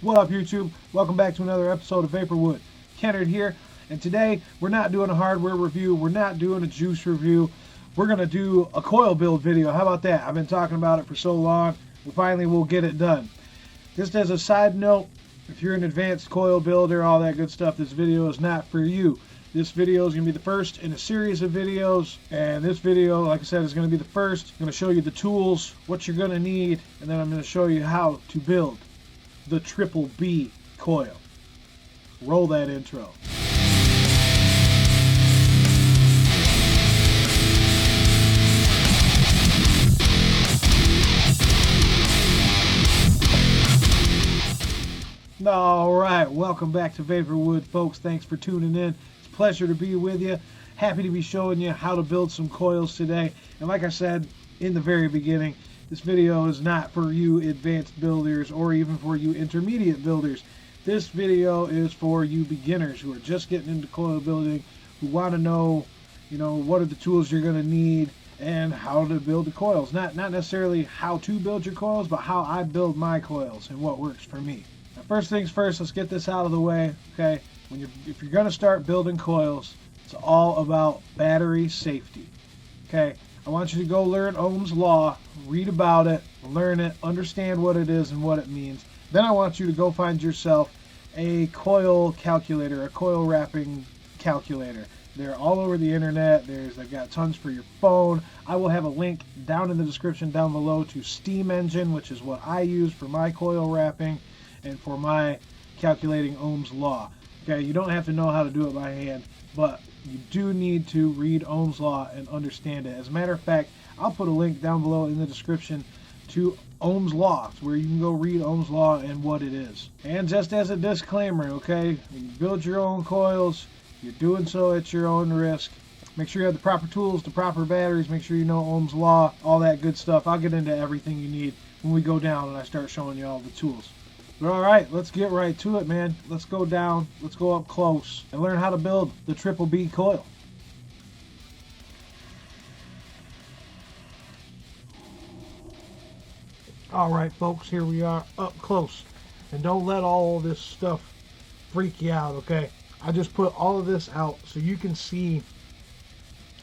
What up, YouTube? Welcome back to another episode of Vaporwood. Kennard here, and today we're not doing a hardware review, we're not doing a juice review, we're going to do a coil build video. How about that? I've been talking about it for so long, we finally will get it done. Just as a side note, if you're an advanced coil builder, all that good stuff, this video is not for you. This video is going to be the first in a series of videos, and this video, like I said, is going to be the first. I'm going to show you the tools, what you're going to need, and then I'm going to show you how to build the Triple B coil. Roll that intro. Alright, welcome back to Vaporwood, folks. Thanks for tuning in. It's a pleasure to be with you. Happy to be showing you how to build some coils today. And like I said in the very beginning, this video is not for you advanced builders or even for you intermediate builders. This video is for you beginners who are just getting into coil building, who want to know, what are the tools you're going to need and how to build the coils. Not necessarily how to build your coils, but how I build my coils and what works for me. Now, first things first, let's get this out of the way, okay? If you're going to start building coils, it's all about battery safety, okay? I want you to go learn Ohm's law, read about it, learn it, understand what it is and what it means. Then I want you to go find yourself a coil calculator, a coil wrapping calculator. They're all over the internet. I've got tons for your phone. I will have a link down in the description down below to Steam Engine, which is what I use for my coil wrapping and for my calculating Ohm's law. Okay, you don't have to know how to do it by hand, but you do need to read Ohm's law and understand it. As a matter of fact, I'll put a link down below in the description to Ohm's law, where you can go read Ohm's law and what it is. And just as a disclaimer, okay, when you build your own coils, you're doing so at your own risk. Make sure you have the proper tools, the proper batteries, make sure you know Ohm's law, all that good stuff. I'll get into everything you need when we go down and I start showing you all the tools. But alright, let's get right to it, man. Let's go down, let's go up close, and learn how to build the Triple B coil. Alright, folks, here we are up close. And don't let all this stuff freak you out, okay? I just put all of this out so you can see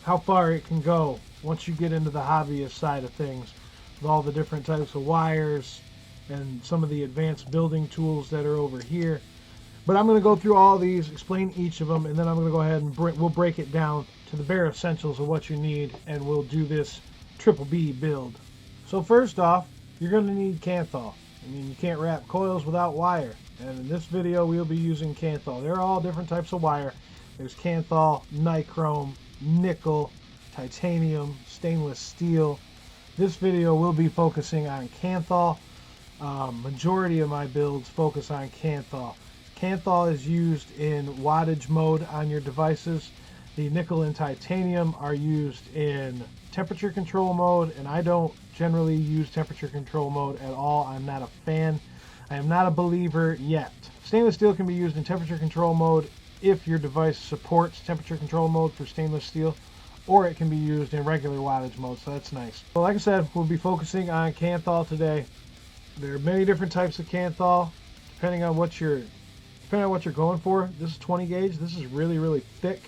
how far it can go once you get into the hobbyist side of things, with all the different types of wires and some of the advanced building tools that are over here. But I'm going to go through all these, explain each of them, and then I'm going to go ahead and we'll break it down to the bare essentials of what you need, and we'll do this Triple B build. So first off, you're going to need Kanthal. I mean, you can't wrap coils without wire, and in this video we'll be using Kanthal. They're all different types of wire. There's Kanthal, nichrome, nickel, titanium, stainless steel. This video will be focusing on Kanthal. Majority of my builds focus on Kanthal. Kanthal is used in wattage mode on your devices. The nickel and titanium are used in temperature control mode, and I don't generally use temperature control mode at all. I'm not a fan. I am not a believer yet. Stainless steel can be used in temperature control mode if your device supports temperature control mode for stainless steel, or it can be used in regular wattage mode, so that's nice. So like I said, we'll be focusing on Kanthal today. There are many different types of Kanthal, depending on what you're going for. This is 20 gauge. This is really thick.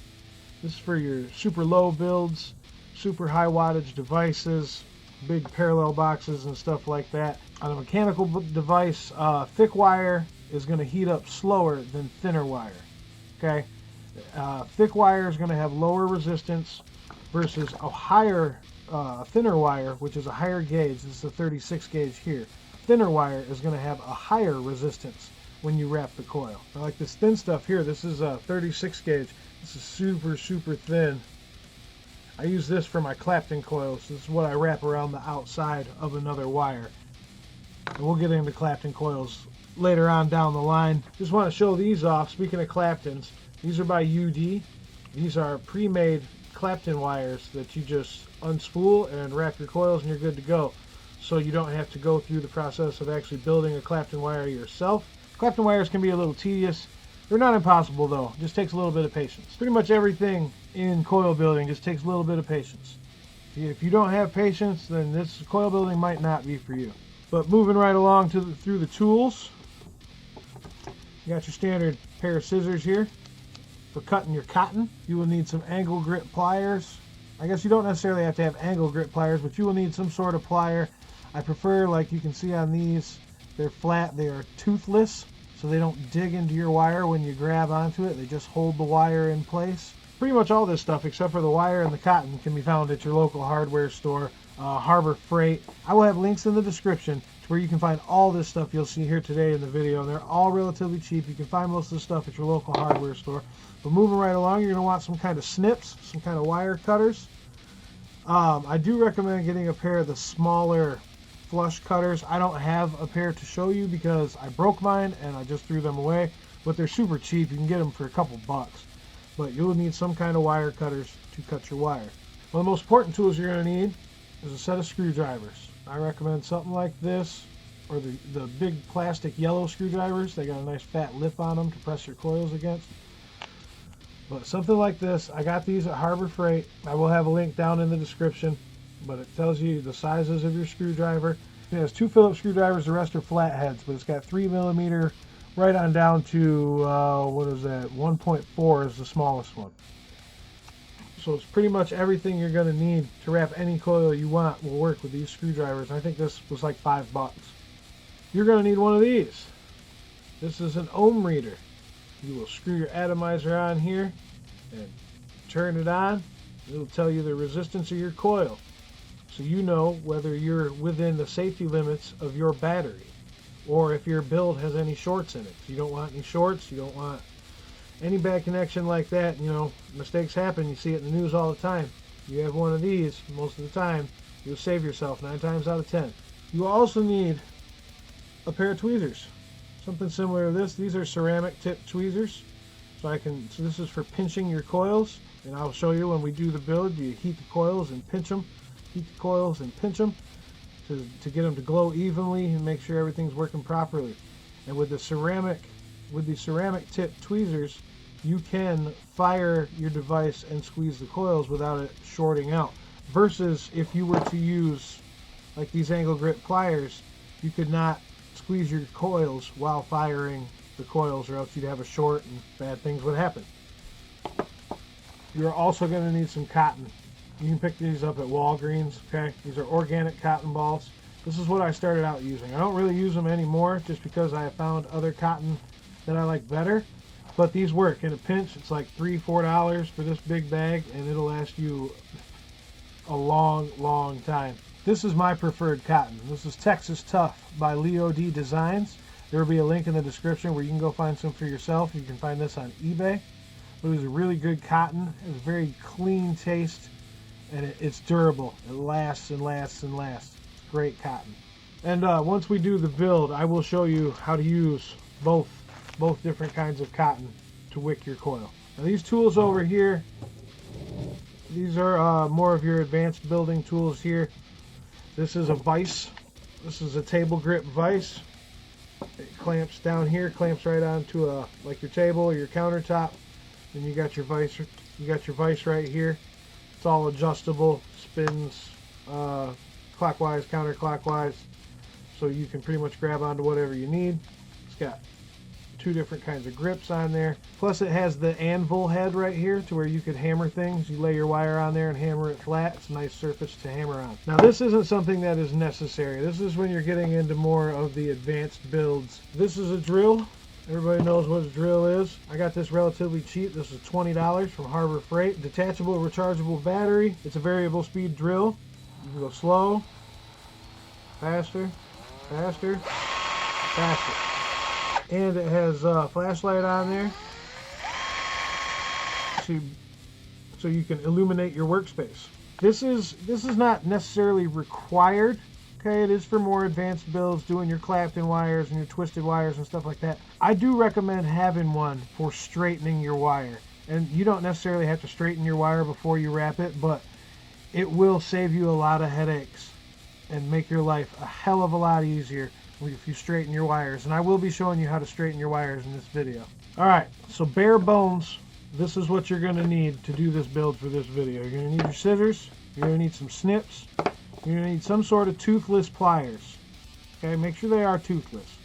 This is for your super low builds, super high wattage devices, big parallel boxes and stuff like that. On a mechanical device, thick wire is going to heat up slower than thinner wire. Okay, thick wire is going to have lower resistance versus a higher, thinner wire, which is a higher gauge. This is a 36 gauge here. Thinner wire is going to have a higher resistance when you wrap the coil. Now, like this thin stuff here, this is a 36 gauge. This is super thin. I use this for my Clapton coils. This is what I wrap around the outside of another wire. And we'll get into Clapton coils later on down the line. Just want to show these off. Speaking of Claptons, these are by UD. These are pre-made Clapton wires that you just unspool and wrap your coils and you're good to go. So you don't have to go through the process of actually building a Clapton wire yourself. Clapton wires can be a little tedious. They're not impossible though, it just takes a little bit of patience. Pretty much everything in coil building just takes a little bit of patience. If you don't have patience, then this coil building might not be for you. But moving right along through the tools, You got your standard pair of scissors here for cutting your cotton. You will need some angle grit pliers. I guess you don't necessarily have to have angle grit pliers, but you will need some sort of plier. I prefer, like you can see on these, they're flat, they are toothless, so they don't dig into your wire when you grab onto it. They just hold the wire in place. Pretty much all this stuff, except for the wire and the cotton, can be found at your local hardware store, Harbor Freight. I will have links in the description to where you can find all this stuff you'll see here today in the video. They're all relatively cheap. You can find most of the stuff at your local hardware store. But moving right along, you're going to want some kind of snips, some kind of wire cutters. I do recommend getting a pair of the smaller flush cutters. I don't have a pair to show you because I broke mine and I just threw them away, but they're super cheap. You can get them for a couple bucks, but you'll need some kind of wire cutters to cut your wire. One of the most important tools you're going to need is a set of screwdrivers. I recommend something like this, or the big plastic yellow screwdrivers. They got a nice fat lip on them to press your coils against. But something like this, I got these at Harbor Freight. I will have a link down in the description, but it tells you the sizes of your screwdriver. It has 2 Phillips screwdrivers, the rest are flatheads, but it's got 3mm right on down to, what is that, 1.4 is the smallest one. So it's pretty much everything you're going to need to wrap any coil you want will work with these screwdrivers. I think this was like $5. You're going to need one of these. This is an ohm reader. You will screw your atomizer on here and turn it on. It'll tell you the resistance of your coil, so you know whether you're within the safety limits of your battery or if your build has any shorts in it. If you don't want any shorts, you don't want any bad connection like that. You know, mistakes happen. You see it in the news all the time. You have one of these, most of the time, you'll save yourself 9 times out of 10. You also need a pair of tweezers. Something similar to this. These are ceramic tip tweezers. So this is for pinching your coils, and I'll show you when we do the build. You heat the coils and pinch them. Heat the coils and pinch them to get them to glow evenly and make sure everything's working properly. And with the ceramic tip tweezers, you can fire your device and squeeze the coils without it shorting out. Versus if you were to use like these angle grit pliers, you could not squeeze your coils while firing the coils, or else you'd have a short and bad things would happen. You're also going to need some cotton. You can pick these up at Walgreens, okay? These are organic cotton balls. This is what I started out using. I don't really use them anymore just because I have found other cotton that I like better, but these work. In a pinch, it's like $3-4 for this big bag, and it'll last you a long time. This is my preferred cotton. This is Texas Tough by Leo D Designs. There will be a link in the description where you can go find some for yourself. You can find this on eBay. But it was a really good cotton. It was very clean taste, and it's durable. It lasts and lasts and lasts. It's great cotton. And once we do the build, I will show you how to use both different kinds of cotton to wick your coil. Now these tools over here, these are more of your advanced building tools here. This is a vise. This is a table grip vise. It clamps down here, clamps right onto like your table or your countertop. And you got your vise. You got your vise right here. It's all adjustable, spins clockwise, counterclockwise, so you can pretty much grab onto whatever you need. It's got 2 different kinds of grips on there. Plus it has the anvil head right here to where you could hammer things. You lay your wire on there and hammer it flat. It's a nice surface to hammer on. Now this isn't something that is necessary. This is when you're getting into more of the advanced builds. This is a drill. Everybody knows what a drill is. I got this relatively cheap. This is $20 from Harbor Freight. Detachable rechargeable battery. It's a variable speed drill. You can go slow, faster, faster, faster. And it has a flashlight on there so you can illuminate your workspace. This is not necessarily required. Okay, it is for more advanced builds, doing your Clapton wires and your twisted wires and stuff like that. I do recommend having one for straightening your wire. And you don't necessarily have to straighten your wire before you wrap it, but it will save you a lot of headaches and make your life a hell of a lot easier if you straighten your wires. And I will be showing you how to straighten your wires in this video. Alright, so bare bones, this is what you're going to need to do this build for this video. You're going to need your scissors, you're going to need some snips, you're going to need some sort of toothless pliers. Okay, make sure they are toothless.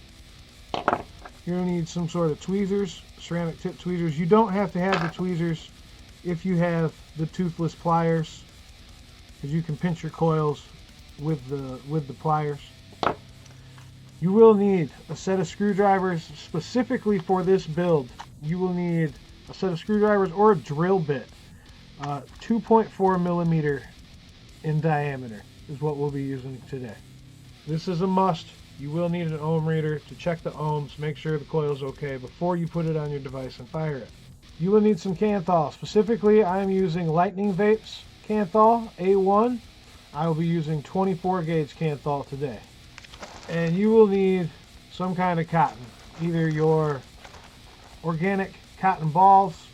You're going to need some sort of tweezers, ceramic tip tweezers. You don't have to have the tweezers if you have the toothless pliers, because you can pinch your coils with the pliers. You will need a set of screwdrivers specifically for this build. You will need a set of screwdrivers or a drill bit. 2.4 millimeter in diameter is what we'll be using today. This is a must. You will need an ohm reader to check the ohms, make sure the coil is okay before you put it on your device and fire it. You will need some Kanthal. Specifically, I am using Lightning Vapes Kanthal A1. I will be using 24 gauge Kanthal today. And you will need some kind of cotton, either your organic cotton balls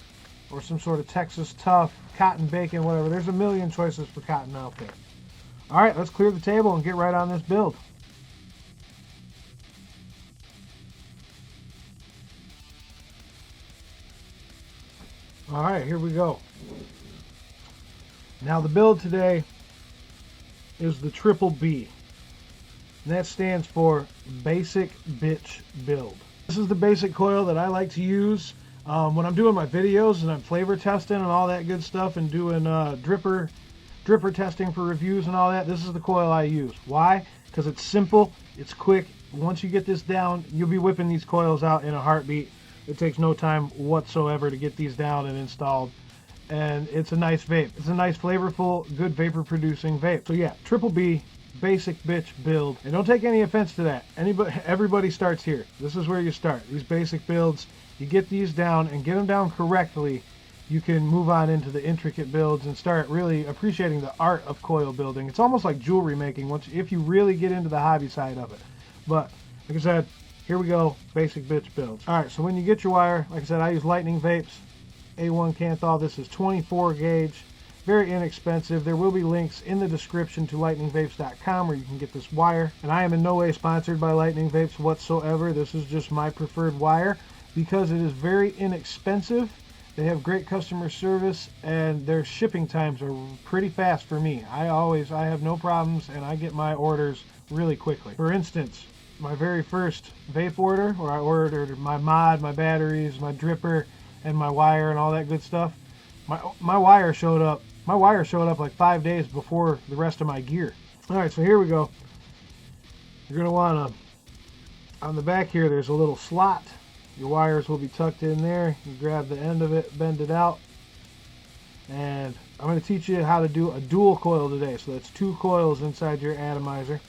or some sort of Texas Tough, cotton bacon, whatever. There's a million choices for cotton out there. All right, let's clear the table and get right on this build. All right, here we go. Now the build today is the Triple B, and that stands for Basic Bitch Build. This is the basic coil that I like to use when I'm doing my videos and I'm flavor testing and all that good stuff and doing dripper testing for reviews and all that. This is the coil I use. Why? Because it's simple, it's quick. Once you get this down, you'll be whipping these coils out in a heartbeat. It takes no time whatsoever to get these down and installed. And it's a nice vape. It's a nice, flavorful, good vapor producing vape. So yeah, Triple B, basic bitch build. And don't take any offense to that. Everybody starts here. This is where you start. These basic builds, you get these down and get them down correctly. You can move on into the intricate builds and start really appreciating the art of coil building. It's almost like jewelry making if you really get into the hobby side of it. But like I said, here we go, basic bitch builds. All right, so when you get your wire, like I said, I use Lightning Vapes A1 Kanthal. This is 24 gauge, very inexpensive. There will be links in the description to lightningvapes.com where you can get this wire. And I am in no way sponsored by Lightning Vapes whatsoever. This is just my preferred wire because it is very inexpensive. They have great customer service and their shipping times are pretty fast for me. I have no problems and I get my orders really quickly. For instance, my very first vape order, where I ordered my mod, my batteries, my dripper, and my wire and all that good stuff. My wire showed up. My wire showed up like 5 days before the rest of my gear. All right, so here we go. You're gonna wanna, on the back here, there's a little slot. Your wires will be tucked in there. You grab the end of it, bend it out, and I'm gonna teach you how to do a dual coil today. So that's 2 coils inside your atomizer.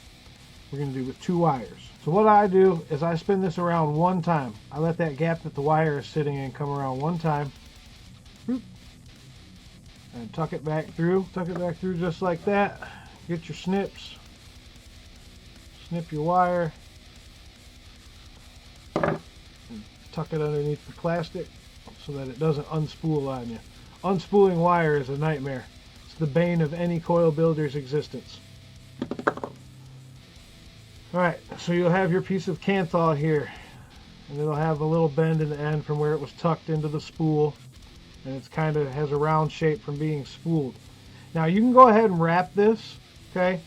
We're gonna do with 2 wires. So what I do is I spin this around 1 time. I let that gap that the wire is sitting in come around 1 time. And tuck it back through. Tuck it back through just like that. Get your snips. Snip your wire. And tuck it underneath the plastic so that it doesn't unspool on you. Unspooling wire is a nightmare. It's the bane of any coil builder's existence. Alright, so you'll have your piece of Kanthal here, and it'll have a little bend in the end from where it was tucked into the spool, and it's kind of has a round shape from being spooled. Now you can go ahead and wrap this, okay,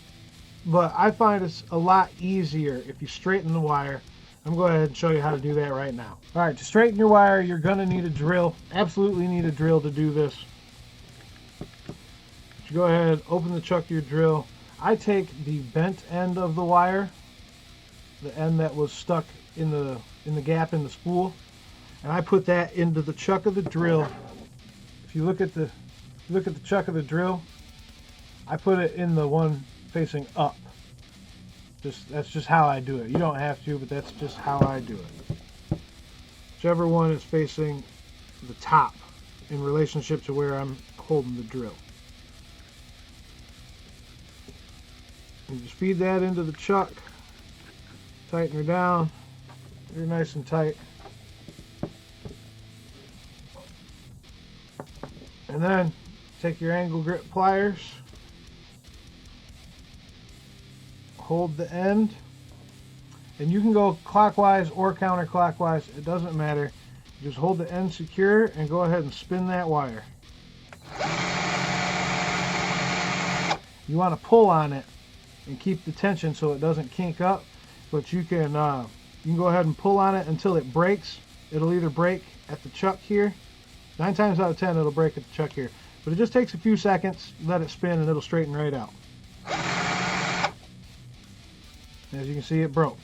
but I find it's a lot easier if you straighten the wire. I'm going to go ahead and show you how to do that right now. Alright, to straighten your wire, you're going to need a drill. Absolutely need a drill to do this. You go ahead, open the chuck of your drill. I take the bent end of the wire, the end that was stuck in the gap in the spool, and I put that into the chuck of the drill. If you look at the chuck of the drill, I put it in the one facing up. That's just how I do it. You don't have to, but that's just how I do it. Whichever one is facing the top in relationship to where I'm holding the drill. You just feed that into the chuck. Tighten her down. Get her nice and tight. And then take your angle grip pliers. Hold the end. And you can go clockwise or counterclockwise. It doesn't matter. Just hold the end secure and go ahead and spin that wire. You want to pull on it and keep the tension so it doesn't kink up. But you can You can go ahead and pull on it until it breaks. It'll either break at the chuck here. 9 times out of 10 it'll break at the chuck here. But it just takes a few seconds, let it spin, and it'll straighten right out. As you can see, it broke.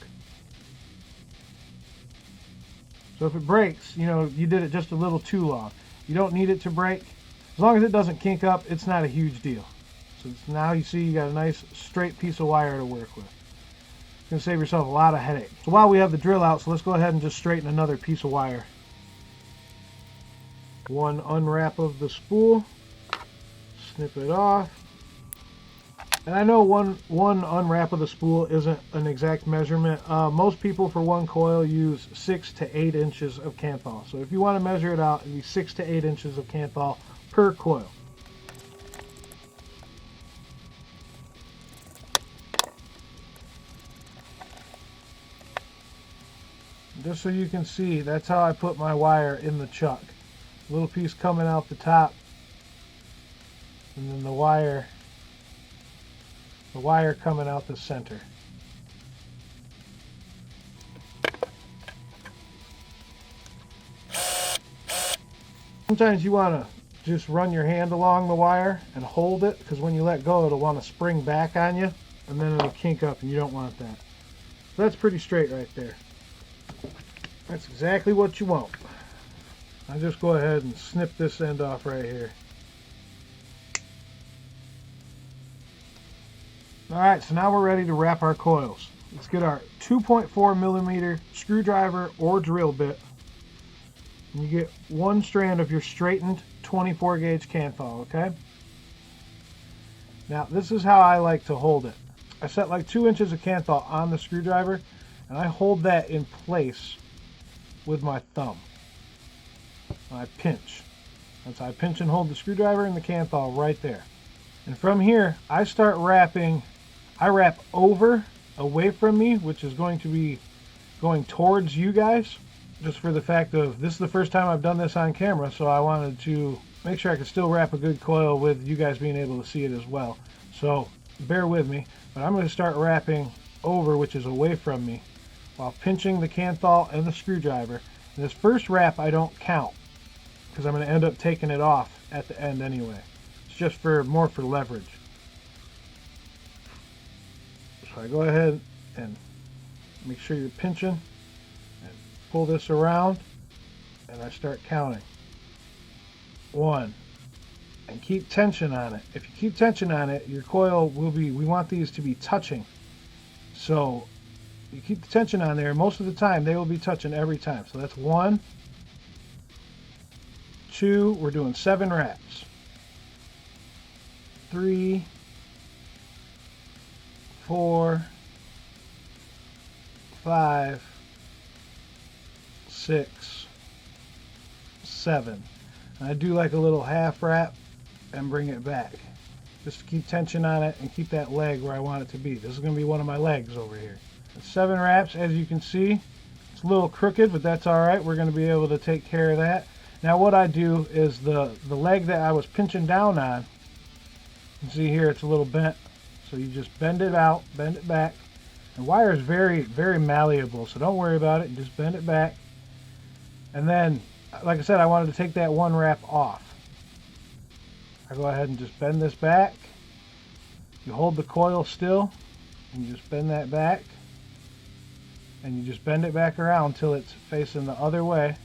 So if it breaks, you know, you did it just a little too long. You don't need it to break. As long as it doesn't kink up, it's not a huge deal. So now you see you got a nice straight piece of wire to work with. It's going to save yourself a lot of headache. So while we have the drill out, so let's go ahead and just straighten another piece of wire. One unwrap of the spool. Snip it off. And I know one unwrap of the spool isn't an exact measurement. Most people for one coil use 6 to 8 inches of kanthal. So if you want to measure it out, it'd be 6 to 8 inches of kanthal per coil. Just so you can see, that's how I put my wire in the chuck. Little piece coming out the top, and then the wire coming out the center. Sometimes you want to just run your hand along the wire and hold it, because when you let go it'll want to spring back on you, and then it'll kink up, and you don't want that. So that's pretty straight right there. That's exactly what you want. I'll just go ahead and snip this end off right here. Alright, so now we're ready to wrap our coils. Let's get our 2.4 millimeter screwdriver or drill bit. And you get one strand of your straightened 24 gauge kanthal, okay? Now this is how I like to hold it. I set like 2 inches of kanthal on the screwdriver, and I hold that in place with my thumb. I pinch. That's how I pinch and hold the screwdriver and the kanthal right there. And from here, I start wrapping. I wrap over, away from me, which is going to be going towards you guys, just for the fact of this is the first time I've done this on camera, so I wanted to make sure I could still wrap a good coil with you guys being able to see it as well. So bear with me, but I'm going to start wrapping over, which is away from me, while pinching the kanthal and the screwdriver. And this first wrap I don't count, because I'm going to end up taking it off at the end anyway. It's just more for leverage. So I go ahead and make sure you're pinching and pull this around, and I start counting. 1, and keep tension on it. If you keep tension on it, your coil will be, we want these to be touching. So you keep the tension on there, most of the time they will be touching every time. So that's 1, 2, we're doing 7 wraps. 3, 4, 5, 6, 7. And I do like a little half wrap and bring it back. Just to keep tension on it and keep that leg where I want it to be. This is going to be one of my legs over here. 7 wraps, as you can see. It's a little crooked, but that's alright. We're going to be able to take care of that. Now what I do is the leg that I was pinching down on, you can see here it's a little bent. So you just bend it out, bend it back. The wire is very, very malleable, so don't worry about it. You just bend it back. And then, like I said, I wanted to take that 1 wrap off. I go ahead and just bend this back. You hold the coil still, and you just bend that back. And you just bend it back around until it's facing the other way.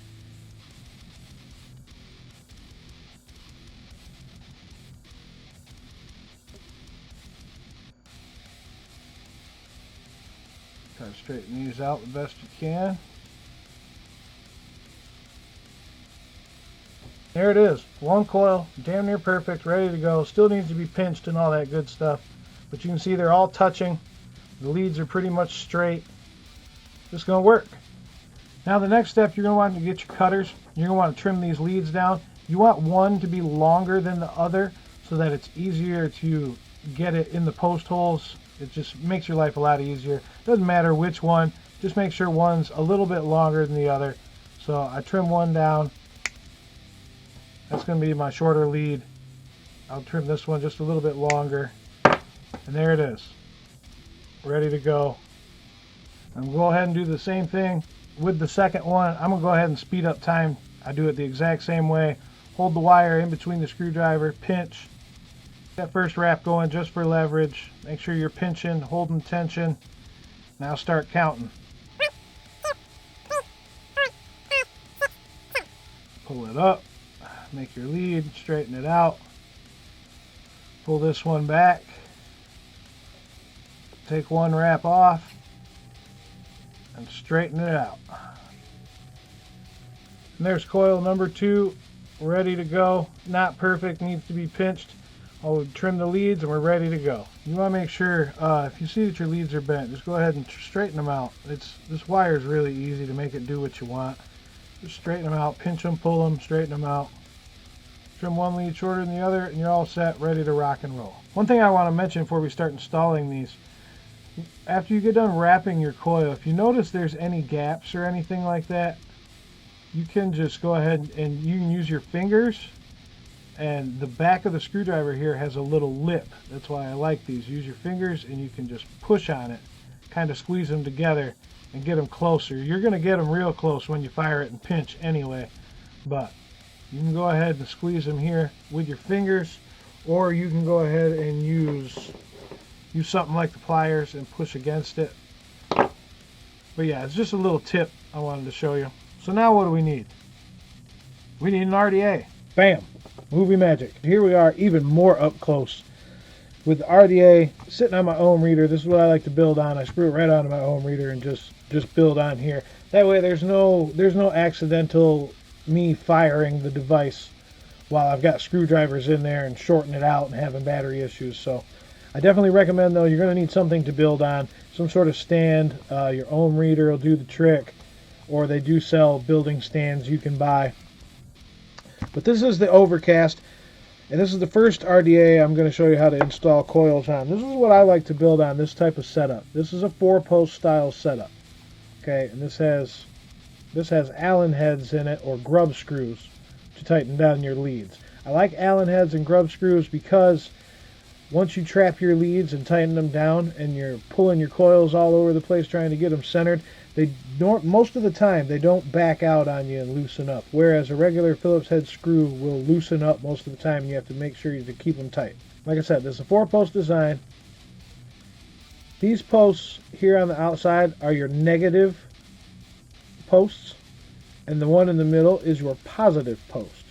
Try to straighten these out the best you can. There it is. 1 coil, damn near perfect, ready to go. Still needs to be pinched and all that good stuff. But you can see they're all touching. The leads are pretty much straight. Just going to work. Now the next step, you're going to want to get your cutters. You're going to want to trim these leads down. You want one to be longer than the other so that it's easier to get it in the post holes. It just makes your life a lot easier. Doesn't matter which one. Just make sure one's a little bit longer than the other. So I trim one down. That's going to be my shorter lead. I'll trim this one just a little bit longer. And there it is. Ready to go. I'm going to go ahead and do the same thing with the second one. I'm going to go ahead and speed up time. I do it the exact same way. Hold the wire in between the screwdriver, pinch. That first wrap going just for leverage. Make sure you're pinching, holding tension. Now start counting. Pull it up, make your lead, straighten it out. Pull this one back. Take one wrap off and straighten it out. And there's coil number 2, ready to go. Not perfect, needs to be pinched. I'll trim the leads and we're ready to go. You want to make sure, if you see that your leads are bent, just go ahead and straighten them out. This wire is really easy to make it do what you want. Just straighten them out, pinch them, pull them, straighten them out. Trim one lead shorter than the other and you're all set, ready to rock and roll. One thing I want to mention before we start installing these, after you get done wrapping your coil, if you notice there's any gaps or anything like that, you can just go ahead and you can use your fingers, and the back of the screwdriver here has a little lip. That's why I like these. Use your fingers and you can just push on it, kind of squeeze them together and get them closer. You're going to get them real close when you fire it and pinch anyway, but you can go ahead and squeeze them here with your fingers, or you can go ahead and use something like the pliers and push against it. But yeah, it's just a little tip I wanted to show you. So now what do we need? We need an RDA. Bam! Movie magic. Here we are, even more up close with the RDA sitting on my ohm reader. This is what I like to build on. I screw it right onto my ohm reader and just build on here. That way there's no accidental me firing the device while I've got screwdrivers in there and shorting it out and having battery issues. So I definitely recommend, though, you're going to need something to build on, some sort of stand. Your ohm reader will do the trick, or they do sell building stands you can buy. But this is the Overcast, and this is the first RDA I'm going to show you how to install coils on. This is what I like to build on, this type of setup. This is a 4-post style setup. Okay, and this has Allen heads in it, or grub screws, to tighten down your leads. I like Allen heads and grub screws because once you trap your leads and tighten them down and you're pulling your coils all over the place trying to get them centered, most of the time they don't back out on you and loosen up, whereas a regular Phillips head screw will loosen up most of the time and you have to make sure to keep them tight. Like I said, this is a 4-post design. These posts here on the outside are your negative posts, and the one in the middle is your positive post.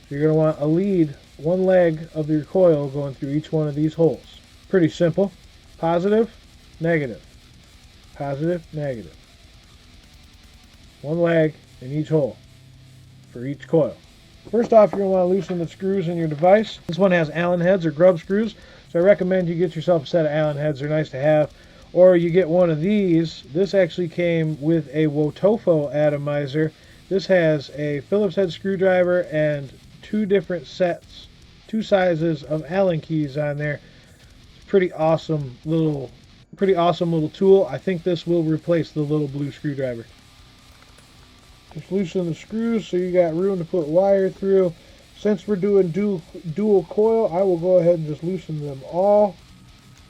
So you're going to want a lead, one leg of your coil going through each one of these holes. Pretty simple. Positive, negative. Positive, negative. One leg in each hole for each coil. First off, you're going to want to loosen the screws in your device. This one has Allen heads or grub screws, so I recommend you get yourself a set of Allen heads. They're nice to have. Or you get one of these. This actually came with a Wotofo atomizer. This has a Phillips head screwdriver and 2 different sets, 2 sizes of Allen keys on there. It's a pretty awesome little tool. I think this will replace the little blue screwdriver. Just loosen the screws so you got room to put wire through. Since we're doing dual coil, I will go ahead and just loosen them all.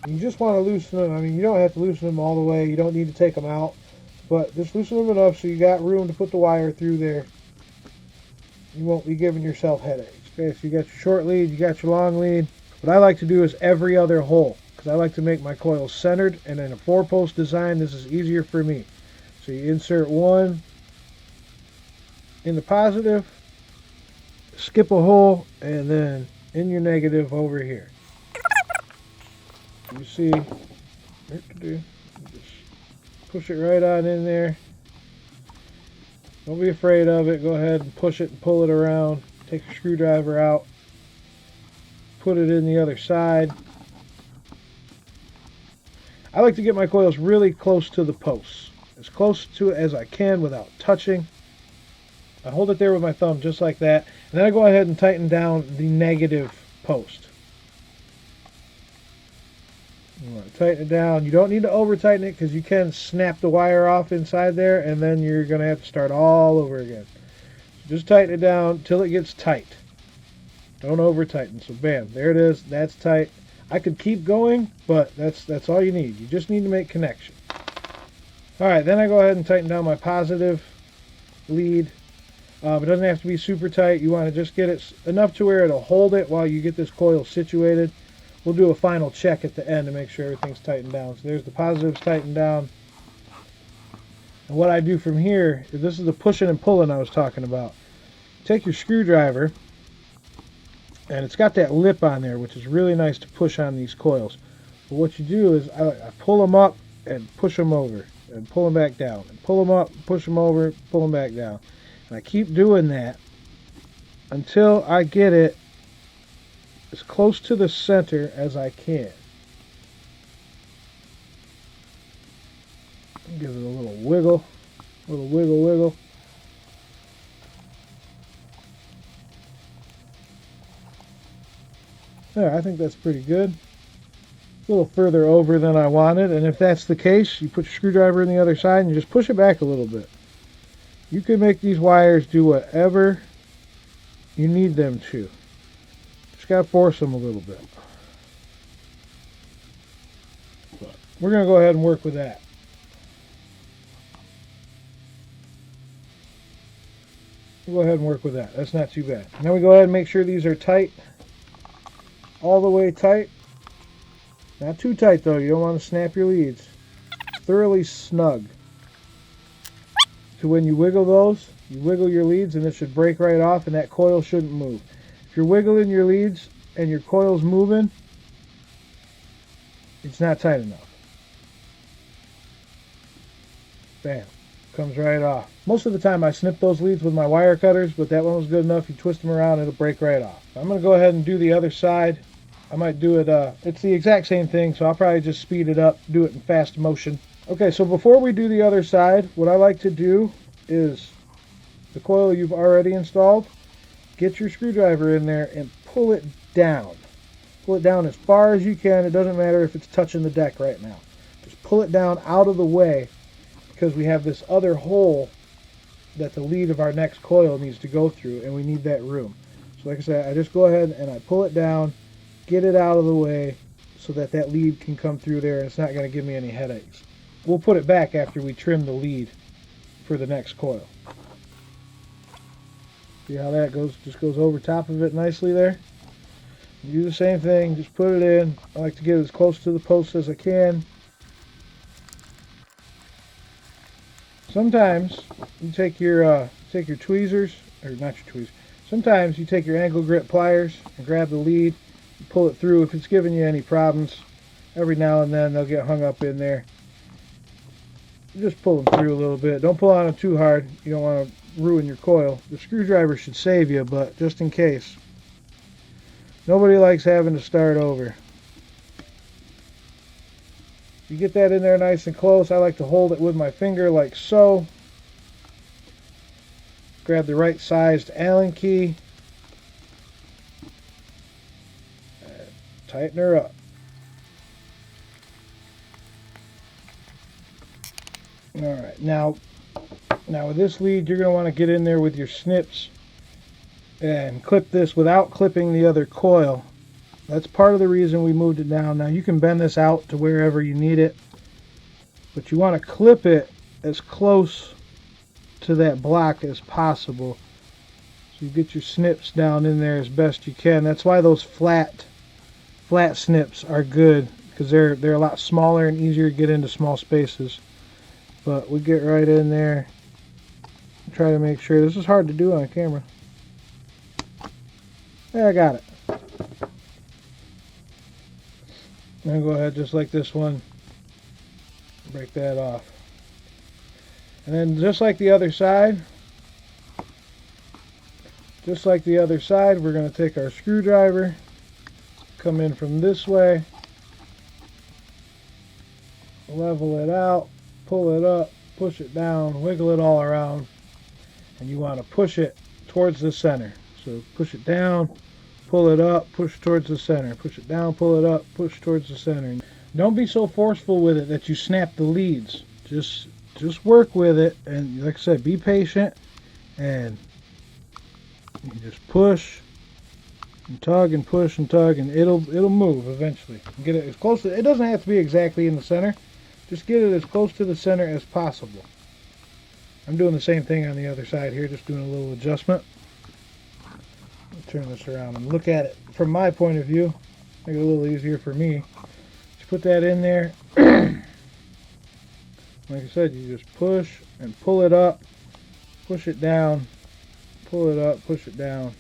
You just want to loosen them. I mean, you don't have to loosen them all the way. You don't need to take them out, but just loosen them enough so you got room to put the wire through there. You won't be giving yourself headaches. Okay, so you got your short lead, you got your long lead. What I like to do is every other hole, because I like to make my coils centered, and in a 4-post design, this is easier for me. So you insert one in the positive, skip a hole, and then in your negative over here. You see, just push it right on in there. Don't be afraid of it. Go ahead and push it and pull it around. Take your screwdriver out. Put it in the other side. I like to get my coils really close to the posts. As close to it as I can without touching. I hold it there with my thumb just like that. And then I go ahead and tighten down the negative post. You want to tighten it down. You don't need to over tighten it because you can snap the wire off inside there and then you're going to have to start all over again. So just tighten it down till it gets tight. Don't over tighten. So bam, there it is. That's tight. I could keep going, but that's all you need. You just need to make connection. Alright, then I go ahead and tighten down my positive lead. It doesn't have to be super tight. You want to just get it enough to where it'll hold it while you get this coil situated. We'll do a final check at the end to make sure everything's tightened down. So there's the positives tightened down. And what I do from here is, this is the pushing and pulling I was talking about. Take your screwdriver, and it's got that lip on there, which is really nice to push on these coils. But what you do is I pull them up and push them over, and pull them back down, and pull them up, push them over, pull them back down. And I keep doing that until I get it as close to the center as I can. Give it a little wiggle, wiggle. There, I think that's pretty good. A little further over than I wanted, and if that's the case, you put your screwdriver on the other side and you just push it back a little bit. You can make these wires do whatever you need them to. Just gotta force them a little bit. But we're gonna go ahead and work with that. We'll go ahead and work with that. That's not too bad. Now we go ahead and make sure these are tight. All the way tight. Not too tight though, you don't want to snap your leads. Thoroughly snug. So when you wiggle those, you wiggle your leads and it should break right off and that coil shouldn't move. If you're wiggling your leads and your coil's moving, it's not tight enough. Bam. Comes right off. Most of the time I snip those leads with my wire cutters, but that one was good enough. You twist them around, it'll break right off. I'm going to go ahead and do the other side. I might do it, it's the exact same thing, so I'll probably just speed it up, do it in fast motion. Okay, so before we do the other side, what I like to do is, the coil you've already installed, get your screwdriver in there and pull it down. Pull it down as far as you can. It doesn't matter if it's touching the deck right now. Just pull it down out of the way, because we have this other hole that the lead of our next coil needs to go through, and we need that room. So like I said, I just go ahead and I pull it down, get it out of the way so that that lead can come through there and it's not going to give me any headaches. We'll put it back after we trim the lead for the next coil. See how that goes? Just goes over top of it nicely there. Do the same thing, just put it in. I like to get as close to the post as I can. Sometimes you take your tweezers, or not your tweezers. Sometimes you take your angle grip pliers and grab the lead, and pull it through. If it's giving you any problems, every now and then they'll get hung up in there. Just pull them through a little bit. Don't pull on them too hard. You don't want to ruin your coil. The screwdriver should save you, but just in case. Nobody likes having to start over. You get that in there nice and close. I like to hold it with my finger like so. Grab the right sized Allen key. And tighten her up. Alright, now with this lead, you're going to want to get in there with your snips and clip this without clipping the other coil. That's part of the reason we moved it down. Now you can bend this out to wherever you need it, but you want to clip it as close to that block as possible. So you get your snips down in there as best you can. That's why those flat snips are good, because they're a lot smaller and easier to get into small spaces. But we get right in there. Try to make sure. This is hard to do on camera. There, I got it. I'm going to go ahead just like this one, break that off. And then just like the other side, we're going to take our screwdriver, come in from this way, level it out, pull it up, push it down, wiggle it all around, and you want to push it towards the center. So push it down, pull it up, push towards the center. Push it down, pull it up, push towards the center. Don't be so forceful with it that you snap the leads. Just work with it, and like I said, be patient, and you just push and tug and push and tug, and it'll move eventually. Get it as close to, it doesn't have to be exactly in the center, Just get it as close to the center as possible. I'm doing the same thing on the other side here, just doing a little adjustment. Turn this around and look at it from my point of view. Make it a little easier for me. Just put that in there. Like I said, you just push and pull it up, push it down, pull it up, push it down.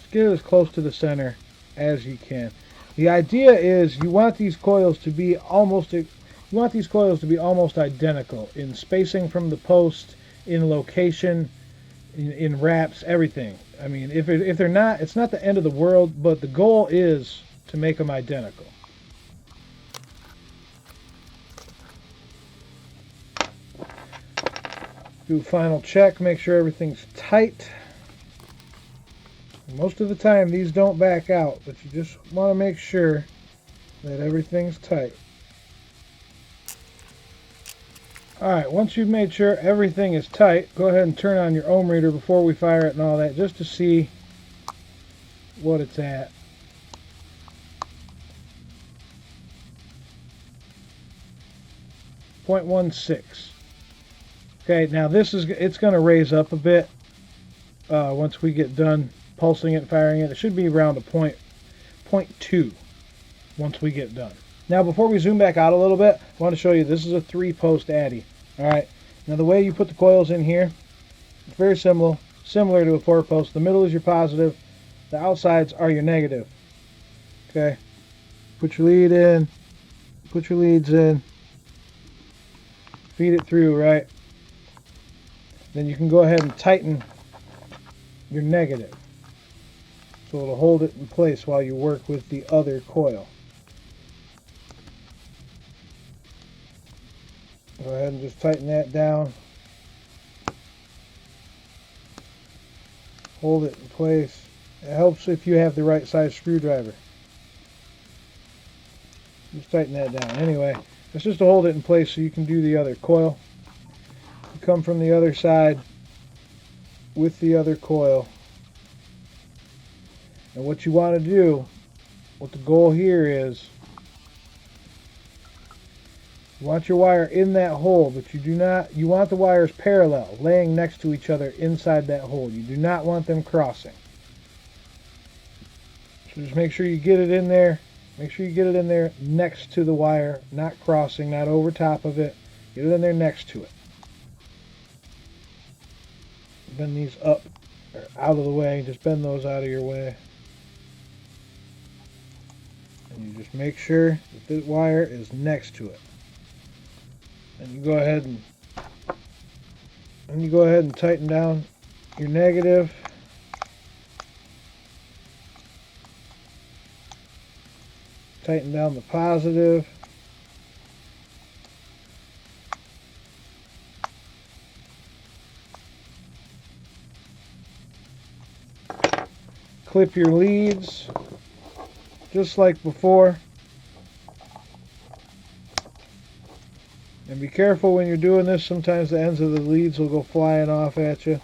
Just get it as close to the center as you can. The idea is you want these coils to be almost identical in spacing from the post, in location, in wraps, everything. I mean, if they're not, it's not the end of the world, but the goal is to make them identical. Do a final check, make sure everything's tight. Most of the time these don't back out, but you just want to make sure that everything's tight. Alright, once you've made sure everything is tight, go ahead and turn on your ohm reader before we fire it and all that, just to see what it's at. .16. Okay, now it's going to raise up a bit once we get done pulsing it, firing it. It should be around a .2 once we get done. Now, before we zoom back out a little bit, I want to show you this is a 3-post Addy. All right. Now, the way you put the coils in here, it's very similar to a 4-post. The middle is your positive. The outsides are your negative. Okay. Put your lead in. Put your leads in. Feed it through, right? Then you can go ahead and tighten your negative. So it'll hold it in place while you work with the other coil. Go ahead and just tighten that down. Hold it in place. It helps if you have the right size screwdriver. Just tighten that down. Anyway, it's just to hold it in place so you can do the other coil. You come from the other side with the other coil. And what you want to do, what the goal here is, you want your wire in that hole, but you want the wires parallel, laying next to each other inside that hole. You do not want them crossing. So just make sure you get it in there. Make sure you get it in there next to the wire, not crossing, not over top of it. Get it in there next to it. Bend these up or out of the way. Just bend those out of your way. And you just make sure that the wire is next to it. And you go ahead and tighten down your negative. Tighten down the positive. Clip your leads just like before. And be careful when you're doing this. Sometimes the ends of the leads will go flying off at you.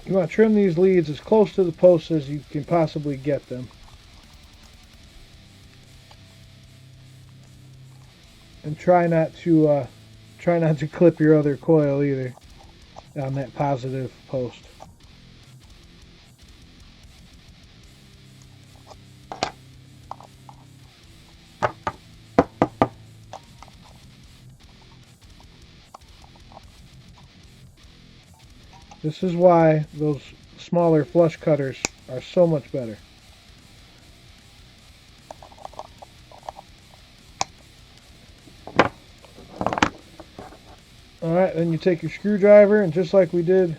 You want to trim these leads as close to the posts as you can possibly get them. And try not to clip your other coil either on that positive post. This is why those smaller flush cutters are so much better. Alright, then you take your screwdriver and just like we did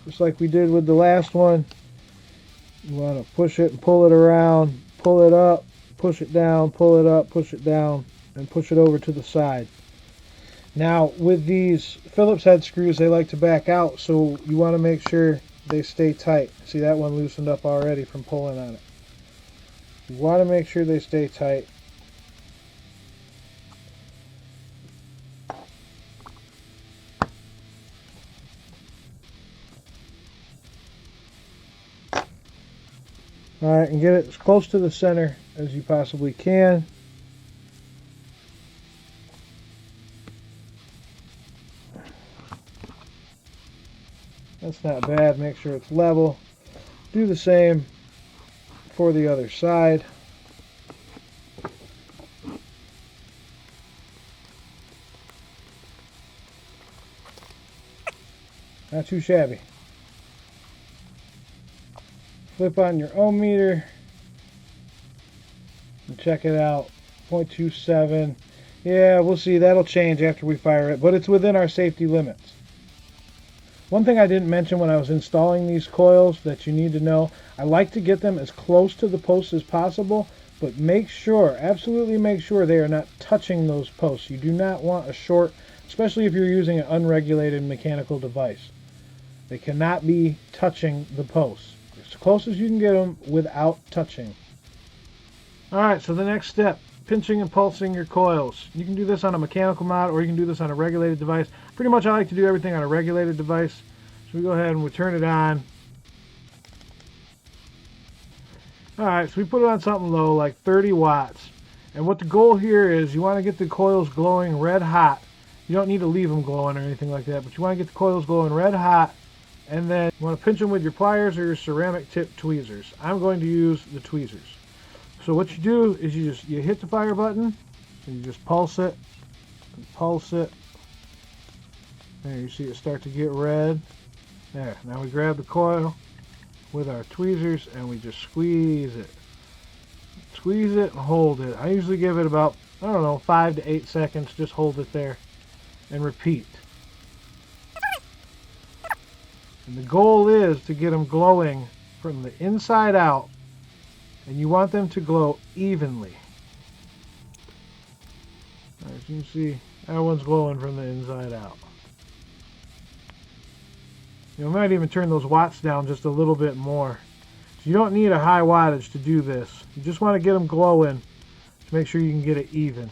with the last one, you want to push it and pull it around, pull it up, push it down, pull it up, push it down, and push it over to the side. Now, with these Phillips head screws, they like to back out, so you want to make sure they stay tight. See, that one loosened up already from pulling on it. You want to make sure they stay tight. Alright, and get it as close to the center as you possibly can. That's not bad. Make sure it's level. Do the same for the other side. Not too shabby. Flip on your ohm meter and check it out. 0.27. Yeah, we'll see. That'll change after we fire it, but it's within our safety limits. One thing I didn't mention when I was installing these coils that you need to know, I like to get them as close to the posts as possible, but make sure, absolutely make sure they are not touching those posts. You do not want a short, especially if you're using an unregulated mechanical device. They cannot be touching the posts. As close as you can get them without touching. Alright, so the next step, pinching and pulsing your coils. You can do this on a mechanical mod or you can do this on a regulated device. Pretty much I like to do everything on a regulated device. So we go ahead and we turn it on. Alright, so we put it on something low, like 30 watts. And what the goal here is, you want to get the coils glowing red hot. You don't need to leave them glowing or anything like that, but you want to get the coils glowing red hot. And then you want to pinch them with your pliers or your ceramic tip tweezers. I'm going to use the tweezers. So what you do is you hit the fire button and you just pulse it and pulse it. There, you see it start to get red. There, now we grab the coil with our tweezers and we just squeeze it. Squeeze it and hold it. I usually give it about, I don't know, 5 to 8 seconds. Just hold it there and repeat. And the goal is to get them glowing from the inside out, and you want them to glow evenly. As you can see, that one's glowing from the inside out. You might even turn those watts down just a little bit more. So you don't need a high wattage to do this. You just want to get them glowing to make sure you can get it even.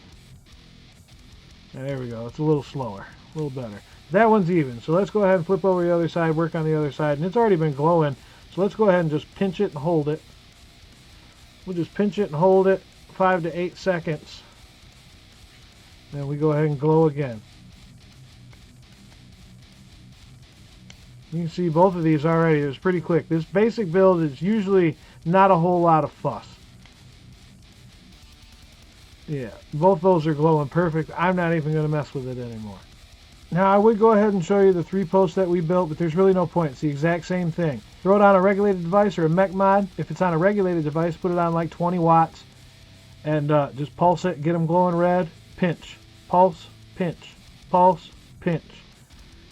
And there we go. It's a little slower, a little better. That one's even. So let's go ahead and flip over the other side, work on the other side. And it's already been glowing. So let's go ahead and just pinch it and hold it. We'll just pinch it and hold it 5 to 8 seconds. Then we go ahead and glow again. You can see both of these already. It was pretty quick. This basic build is usually not a whole lot of fuss. Yeah, both those are glowing perfect. I'm not even going to mess with it anymore. Now I would go ahead and show you the 3 posts that we built, but there's really no point. It's the exact same thing. Throw it on a regulated device or a mech mod. If it's on a regulated device, put it on like 20 watts and just pulse it, get them glowing red, pinch, pulse, pinch, pulse, pinch.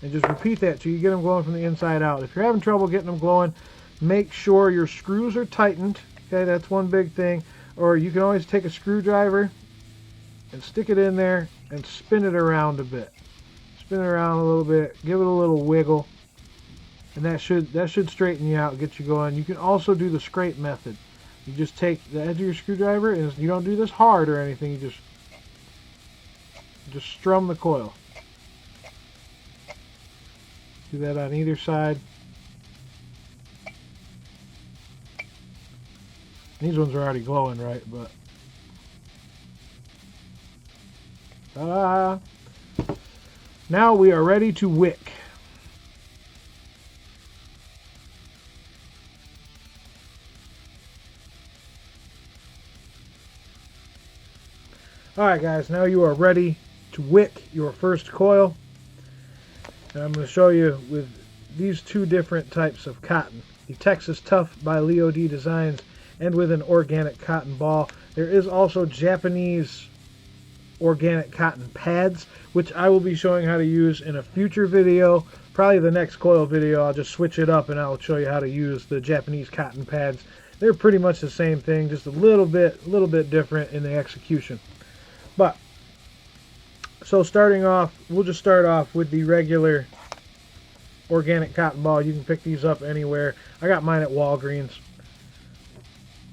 And just repeat that till you get them glowing from the inside out. If you're having trouble getting them glowing, make sure your screws are tightened. Okay, that's one big thing. Or you can always take a screwdriver and stick it in there and spin it around a bit. Spin it around a little bit, give it a little wiggle, and that should straighten you out, get you going. You can also do the scrape method. You just take the edge of your screwdriver, and you don't do this hard or anything. You just strum the coil. Do that on either side. These ones are already glowing, right? But now we are ready to wick. Alright guys, now you are ready to wick your first coil. And I'm going to show you with these 2 different types of cotton. The Texas Tough by Leo D Designs and with an organic cotton ball. There is also Japanese organic cotton pads, which I will be showing how to use in a future video. Probably the next coil video, I'll just switch it up and I'll show you how to use the Japanese cotton pads. They're pretty much the same thing, just a little bit different in the execution. But so starting off, we'll just start off with the regular organic cotton ball. You can pick these up anywhere. I got mine at Walgreens.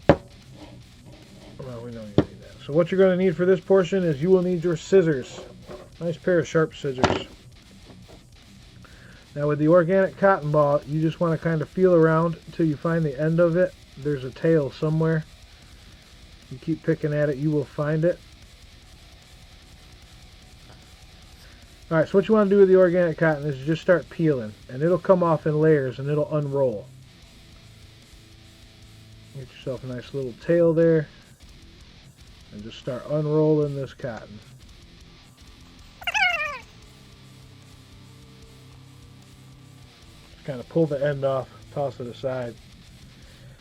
Well, we don't need that. So what you're going to need for this portion is you will need your scissors. Nice pair of sharp scissors. Now with the organic cotton ball, you just want to kind of feel around until you find the end of it there's a tail somewhere. You keep picking at it, you will find it. Alright, so what you want to do with the organic cotton is just start peeling, and it'll come off in layers and it'll unroll. Get yourself a nice little tail there, and just start unrolling this cotton. Just kind of pull the end off, toss it aside.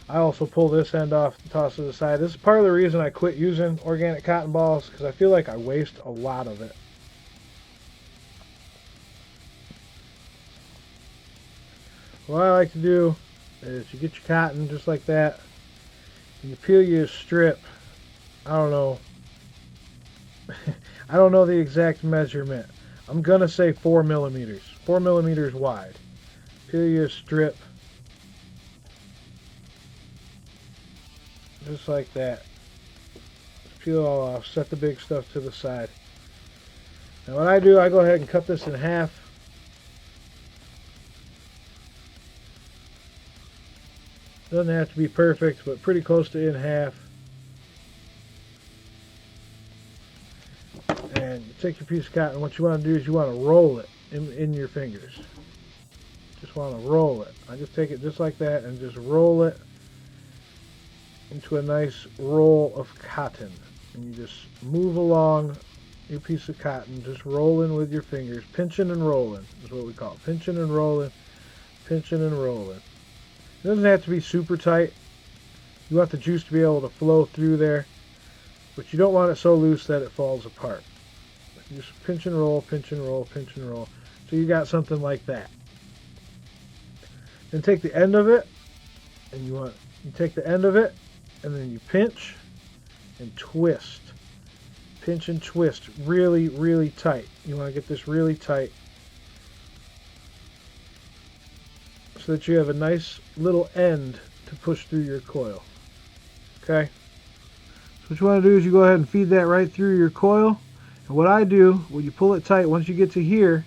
I also pull this end off and toss it aside. This is part of the reason I quit using organic cotton balls, because I feel like I waste a lot of it. What I like to do is you get your cotton just like that, and you peel your strip. I don't know. I don't know the exact measurement. I'm gonna say 4 millimeters. 4 millimeters wide. Peel your strip. Just like that. Just peel it all off. Set the big stuff to the side. Now what I do, I go ahead and cut this in half. Doesn't have to be perfect, but pretty close to in half. And you take your piece of cotton. What you want to do is you want to roll it in your fingers. Just want to roll it. I just take it just like that and just roll it into a nice roll of cotton. And you just move along your piece of cotton, just rolling with your fingers. Pinching and rolling is what we call it. Pinching and rolling. Pinching and rolling. It doesn't have to be super tight. You want the juice to be able to flow through there, but you don't want it so loose that it falls apart. You just pinch and roll, pinch and roll, pinch and roll. So you got something like that. Then take the end of it, and you take the end of it, and then you pinch and twist. Pinch and twist really, really tight. You want to get this really tight, so that you have a nice little end to push through your coil. Okay? So what you want to do is you go ahead and feed that right through your coil. And what I do, when you pull it tight, once you get to here,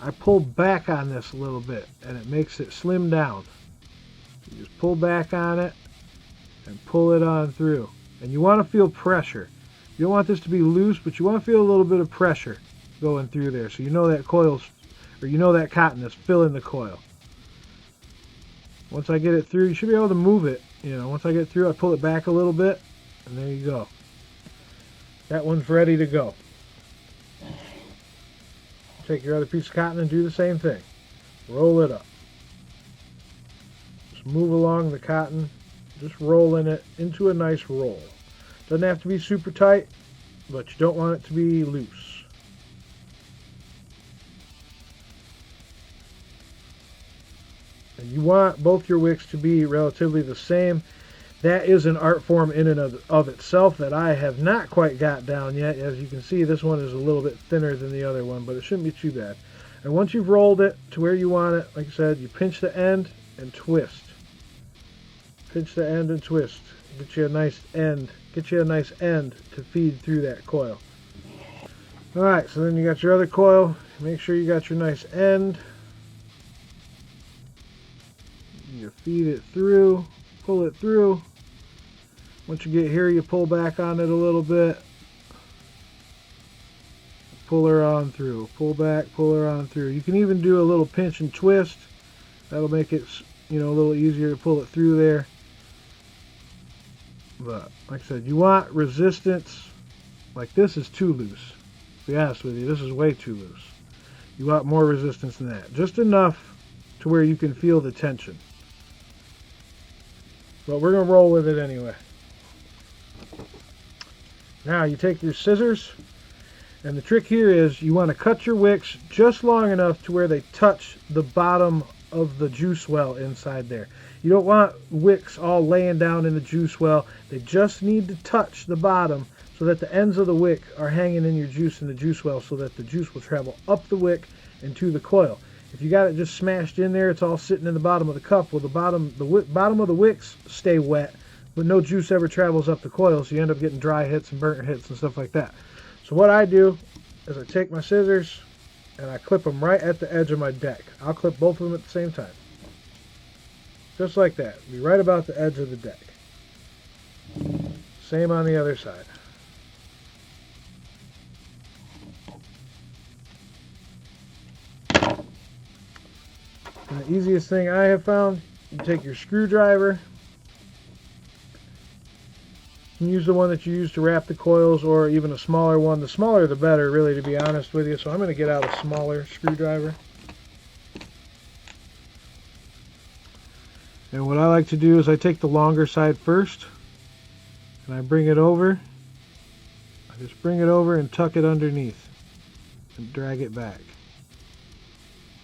I pull back on this a little bit, and it makes it slim down. You just pull back on it and pull it on through. And you want to feel pressure. You don't want this to be loose, but you want to feel a little bit of pressure going through there, so you know that coil's, or you know that cotton is filling the coil. Once I get it through, you should be able to move it. You know, once I get through, I pull it back a little bit, and there you go. That one's ready to go. Take your other piece of cotton and do the same thing. Roll it up. Just move along the cotton, just rolling it into a nice roll. Doesn't have to be super tight, but you don't want it to be loose. And you want both your wicks to be relatively the same. That is an art form in and of itself that I have not quite got down yet. As you can see, this one is a little bit thinner than the other one, but it shouldn't be too bad. And once you've rolled it to where you want it, like I said, you pinch the end and twist. Pinch the end and twist. Get you a nice end. Get you a nice end to feed through that coil. Alright, so then you got your other coil. Make sure you got your nice end. You feed it through, pull it through. Once you get here, you pull back on it a little bit. Pull her on through. Pull back, pull her on through. You can even do a little pinch and twist. That'll make it, you know, a little easier to pull it through there. But like I said, you want resistance. Like this is too loose. To be honest with you, this is way too loose. You want more resistance than that. Just enough to where you can feel the tension. But we're going to roll with it anyway. Now you take your scissors, and the trick here is you want to cut your wicks just long enough to where they touch the bottom of the juice well inside there. You don't want wicks all laying down in the juice well. They just need to touch the bottom so that the ends of the wick are hanging in your juice in the juice well, so that the juice will travel up the wick and to the coil. If you got it just smashed in there, it's all sitting in the bottom of the cup. Well, the bottom of the wicks stay wet, but no juice ever travels up the coil, so you end up getting dry hits and burnt hits and stuff like that. So what I do is I take my scissors and I clip them right at the edge of my deck. I'll clip both of them at the same time. Just like that. Be right about the edge of the deck. Same on the other side. And the easiest thing I have found, you take your screwdriver. You can use the one that you use to wrap the coils, or even a smaller one. The smaller the better, really, to be honest with you. So I'm going to get out a smaller screwdriver. And what I like to do is I take the longer side first, and I bring it over. I just bring it over and tuck it underneath and drag it back.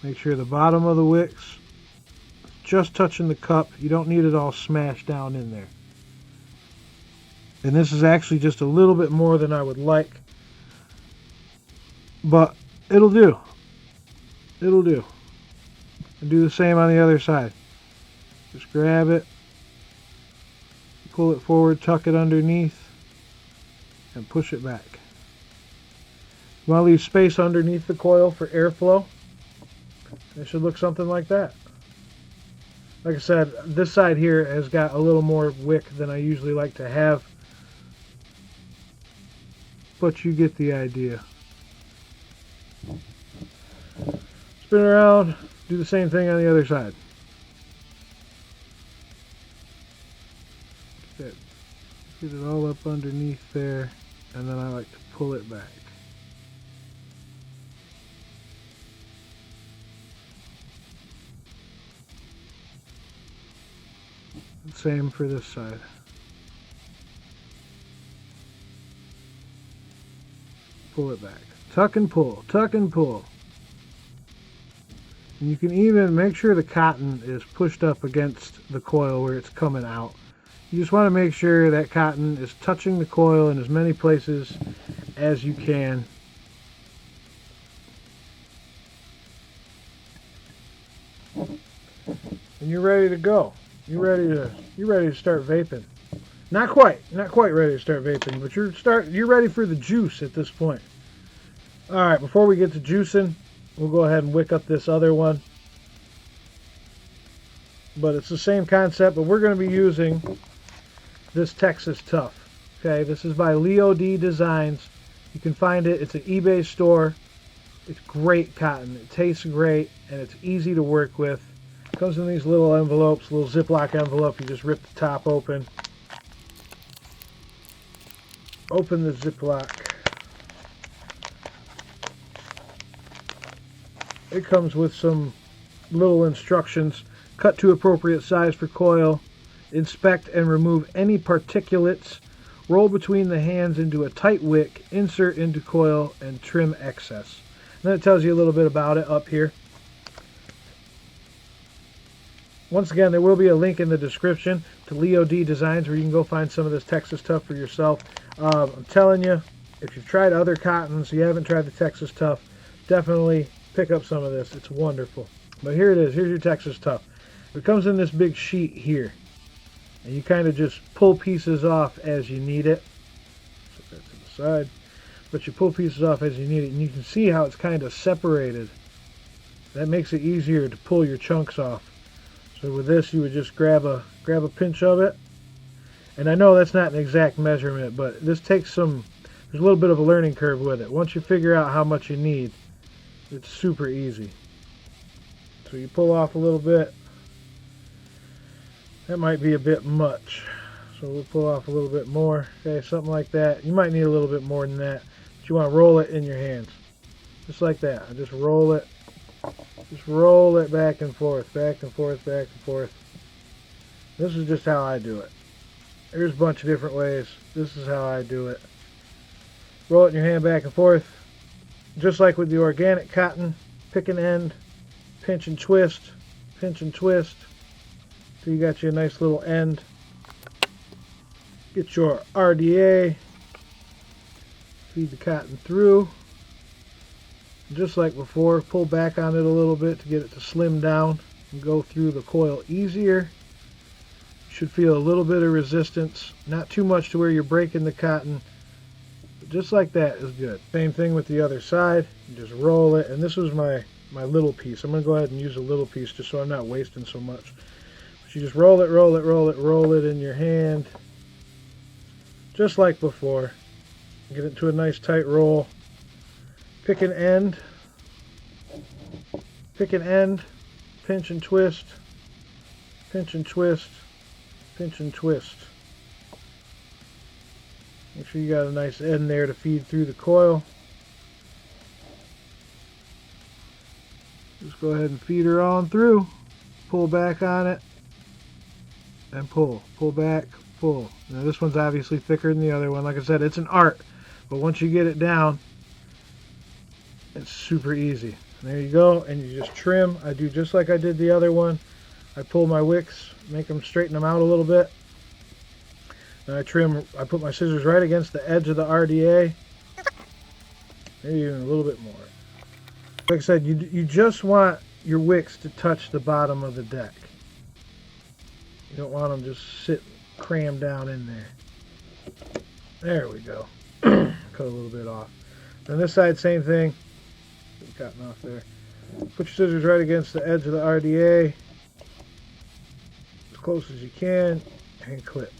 Make sure the bottom of the wick's just touching the cup. You don't need it all smashed down in there. And this is actually just a little bit more than I would like, but it'll do. It'll do. And do the same on the other side. Just grab it, pull it forward, tuck it underneath, and push it back. You want to leave space underneath the coil for airflow. It should look something like that. Like I said, this side here has got a little more wick than I usually like to have, but you get the idea. Spin around, do the same thing on the other side. Get it all up underneath there, and then I like to pull it back. Same for this side. Pull it back. Tuck and pull, tuck and pull. And you can even make sure the cotton is pushed up against the coil where it's coming out. You just want to make sure that cotton is touching the coil in as many places as you can. And you're ready to go. You're ready to start vaping. Not quite ready to start vaping, but you're ready for the juice at this point. All right, before we get to juicing, we'll go ahead and wick up this other one. But it's the same concept, but we're going to be using this Texas Tough. Okay, this is by Leo D Designs. You can find it. It's an eBay store. It's great cotton. It tastes great, and it's easy to work with. It comes in these little envelopes, little Ziploc envelope. You just rip the top open. Open the Ziploc. It comes with some little instructions. Cut to appropriate size for coil. Inspect and remove any particulates. Roll between the hands into a tight wick. Insert into coil and trim excess. And then it tells you a little bit about it up here. Once again, there will be a link in the description to Leo D Designs where you can go find some of this Texas Tough for yourself. I'm telling you, if you've tried other cottons, you haven't tried the Texas Tough, definitely pick up some of this. It's wonderful. But here it is. Here's your Texas Tough. It comes in this big sheet here. And you kind of just pull pieces off as you need it. Set that to the side. But you pull pieces off as you need it. And you can see how it's kind of separated. That makes it easier to pull your chunks off. So with this, you would just grab a pinch of it. And I know that's not an exact measurement, but this takes there's a little bit of a learning curve with it. Once you figure out how much you need, it's super easy. So you pull off a little bit. That might be a bit much. So we'll pull off a little bit more. Okay, something like that. You might need a little bit more than that. But you want to roll it in your hands. Just like that. I just roll it. Just roll it back and forth, back and forth, back and forth. This is just how I do it. There's a bunch of different ways. This is how I do it. Roll it in your hand back and forth. Just like with the organic cotton, pick an end, pinch and twist, pinch and twist. So you got you a nice little end. Get your RDA. Feed the cotton through. Just like before, pull back on it a little bit to get it to slim down and go through the coil easier. You should feel a little bit of resistance. Not too much to where you're breaking the cotton. But just like that is good. Same thing with the other side. You just roll it. And this was my little piece. I'm going to go ahead and use a little piece just so I'm not wasting so much. So you just roll it, roll it, roll it, roll it in your hand, just like before. Get it to a nice tight roll. Pick an end, pinch and twist, pinch and twist, pinch and twist. Make sure you got a nice end there to feed through the coil. Just go ahead and feed her on through. Pull back on it and pull. Pull back, pull. Now this one's obviously thicker than the other one. Like I said, it's an art, but once you get it down, it's super easy. And there you go, and you just trim. I do just like I did the other one. I pull my wicks, make them straighten them out a little bit. And I trim, I put my scissors right against the edge of the RDA. Maybe even a little bit more. Like I said, you just want your wicks to touch the bottom of the deck. You don't want them just sit crammed down in there. There we go. Cut a little bit off. On this side, same thing. Cutting off there. Put your scissors right against the edge of the RDA, as close as you can, and clip.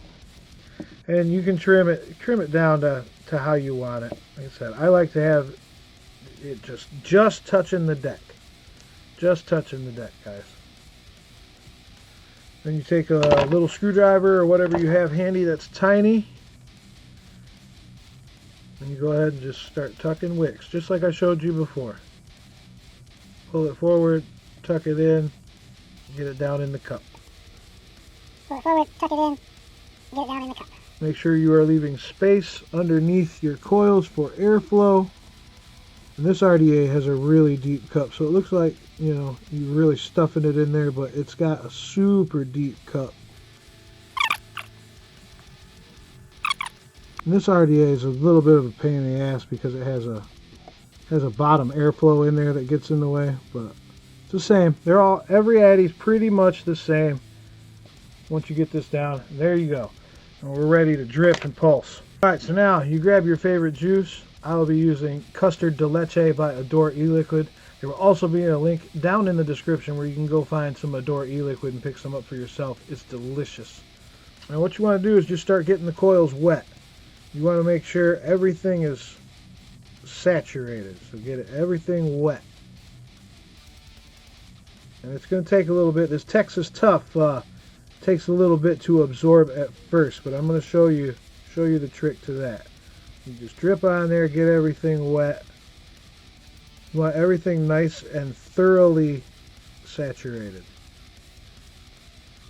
And you can trim it down to how you want it. Like I said, I like to have it just touching the deck. Just touching the deck, guys. Then you take a little screwdriver or whatever you have handy that's tiny, and you go ahead and just start tucking wicks, just like I showed you before. Pull it forward, tuck it in, get it down in the cup. Pull it forward, tuck it in, get it down in the cup. Make sure you are leaving space underneath your coils for airflow. And this RDA has a really deep cup, so it looks like, you know, you're really stuffing it in there, but it's got a super deep cup. And this RDA is a little bit of a pain in the ass because it has a bottom airflow in there that gets in the way, but it's the same. Every Addy's pretty much the same. Once you get this down, there you go. And we're ready to drip and pulse. Alright, so now you grab your favorite juice. I will be using Custard de Leche by Adore E-Liquid. There will also be a link down in the description where you can go find some Adore E-Liquid and pick some up for yourself. It's delicious. Now what you want to do is just start getting the coils wet. You want to make sure everything is saturated, so get everything wet. And it's going to take a little bit. This Texas Tough takes a little bit to absorb at first, but I'm going to show you the trick to that. You just drip on there, get everything wet. You want everything nice and thoroughly saturated.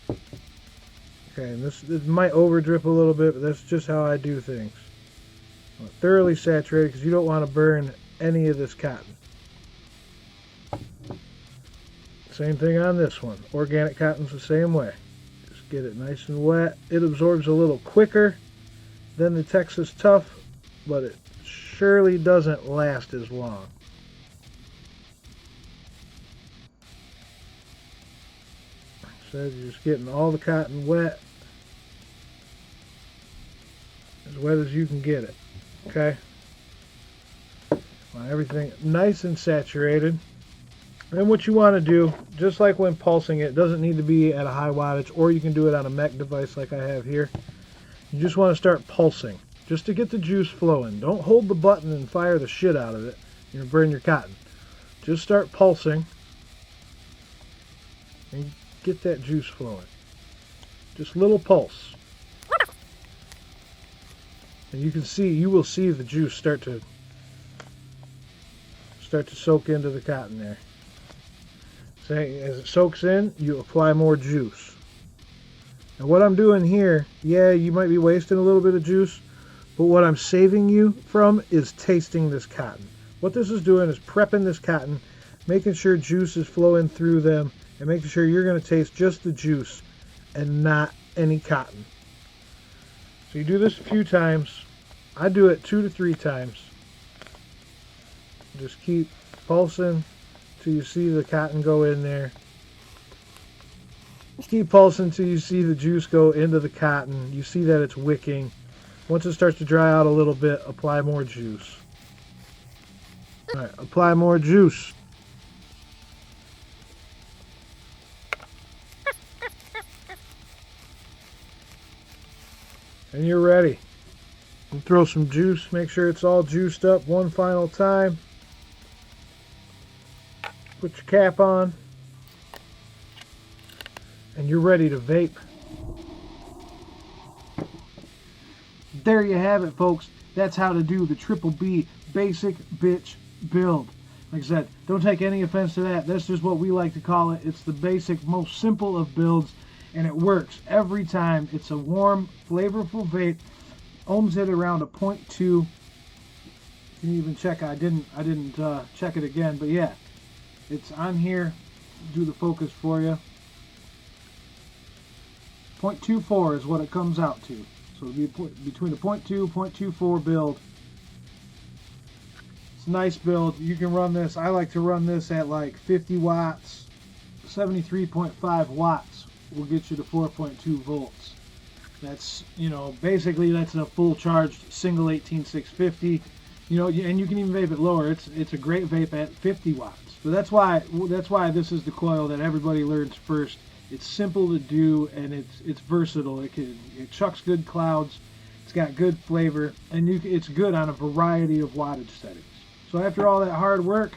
Okay, and this might over drip a little bit, but that's just how I do things. Thoroughly saturated because you don't want to burn any of this cotton. Same thing on this one. Organic cotton's the same way. Just get it nice and wet. It absorbs a little quicker than the Texas Tough, but it surely doesn't last as long. So you're just getting all the cotton wet, as wet as you can get it. Okay, want everything nice and saturated. And what you want to do, just like when pulsing it, doesn't need to be at a high wattage, or you can do it on a mech device like I have here. You just want to start pulsing, just to get the juice flowing. Don't hold the button and fire the shit out of it. You're gonna burn your cotton. Just start pulsing and get that juice flowing. Just little pulse. And you will see the juice start to soak into the cotton there. So as it soaks in, you apply more juice. And what I'm doing here, yeah, you might be wasting a little bit of juice, but what I'm saving you from is tasting this cotton. What this is doing is prepping this cotton, making sure juice is flowing through them, and making sure you're going to taste just the juice and not any cotton. So you do this a few times. I do it 2 to 3 times. Just keep pulsing till you see the cotton go in there. Just keep pulsing till you see the juice go into the cotton. You see that it's wicking. Once it starts to dry out a little bit, apply more juice. Alright, apply more juice. and you're ready. And throw some juice, make sure it's all juiced up one final time. Put your cap on, and you're ready to vape. There you have it, folks. That's how to do the Triple B basic bitch build. Like I said, don't take any offense to that. That's just what we like to call it. It's the basic, most simple of builds, and it works every time. It's a warm, flavorful vape. Ohms it around a 0.2. You can even check. I didn't check it again, but yeah, it's on here. Do the focus for you. 0.24 is what it comes out to. So it'll be between a 0.2, 0.24 build. It's a nice build. You can run this. I like to run this at like 50 watts. 73.5 watts will get you to 4.2 volts. That's, you know, basically that's a full charged single 18650. You know, and you can even vape it lower. It's a great vape at 50 watts. So that's why this is the coil that everybody learns first. It's simple to do, and it's versatile. It chucks good clouds. It's got good flavor, and it's good on a variety of wattage settings. So after all that hard work,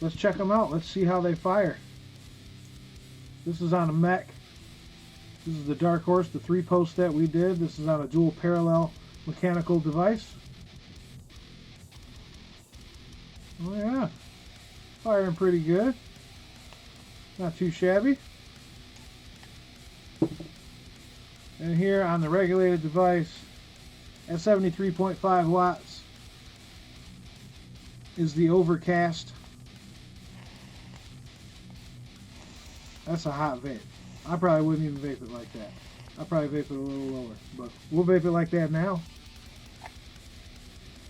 let's check them out. Let's see how they fire. This is on a mech. This is the Dark Horse, the 3-post that we did. This is on a dual parallel mechanical device. Oh yeah, firing pretty good. Not too shabby. And here on the regulated device at 73.5 watts is the Overcast. That's a hot vape. I probably wouldn't even vape it like that. I'd probably vape it a little lower, but we'll vape it like that now.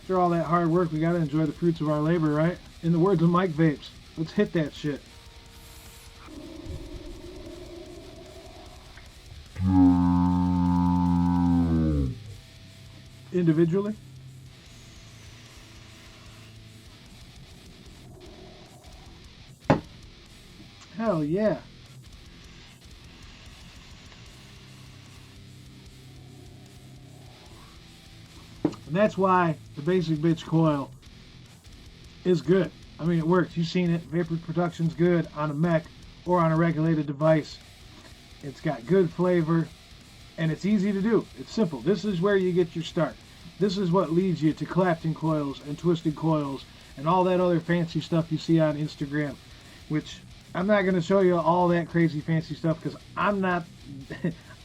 After all that hard work, we gotta enjoy the fruits of our labor, right? In the words of Mike Vapes, let's hit that shit. Individually. Hell yeah. And that's why the basic bitch coil is good. I mean, it works. You've seen it. Vapor production's good on a mech or on a regulated device. It's got good flavor, and it's easy to do. It's simple. This is where you get your start. This is what leads you to Clapton coils and twisted coils and all that other fancy stuff you see on Instagram, which I'm not going to show you all that crazy fancy stuff because I'm not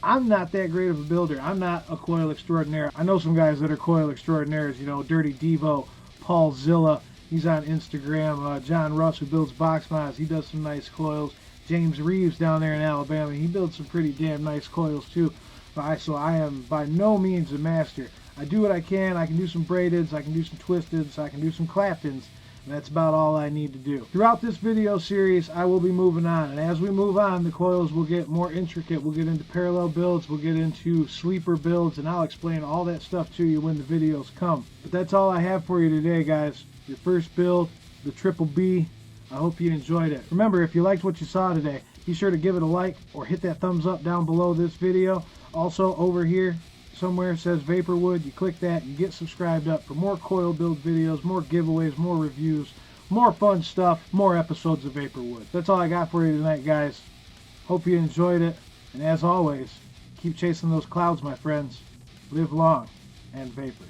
I'm not that great of a builder. I'm not a coil extraordinaire. I know some guys that are coil extraordinaires, you know, Dirty Devo, Paul Zilla, he's on Instagram, John Russ, who builds box mods, he does some nice coils. James Reeves down there in Alabama, he builds some pretty damn nice coils too. So I am by no means a master. I do what I can. I can do some braideds, I can do some twisteds, I can do some Claptons, and that's about all I need to do. Throughout this video series, I will be moving on, and as we move on, the coils will get more intricate. We'll get into parallel builds, we'll get into sweeper builds, and I'll explain all that stuff to you when the videos come. But that's all I have for you today, guys. Your first build, the Triple B. I hope you enjoyed it. Remember, if you liked what you saw today, be sure to give it a like or hit that thumbs up down below this video. Also, over here somewhere it says Vaporwood. You click that, you get subscribed up for more coil build videos, more giveaways, more reviews, more fun stuff, more episodes of Vaporwood. That's all I got for you tonight, guys. Hope you enjoyed it, and as always, keep chasing those clouds, my friends. Live long and vapor.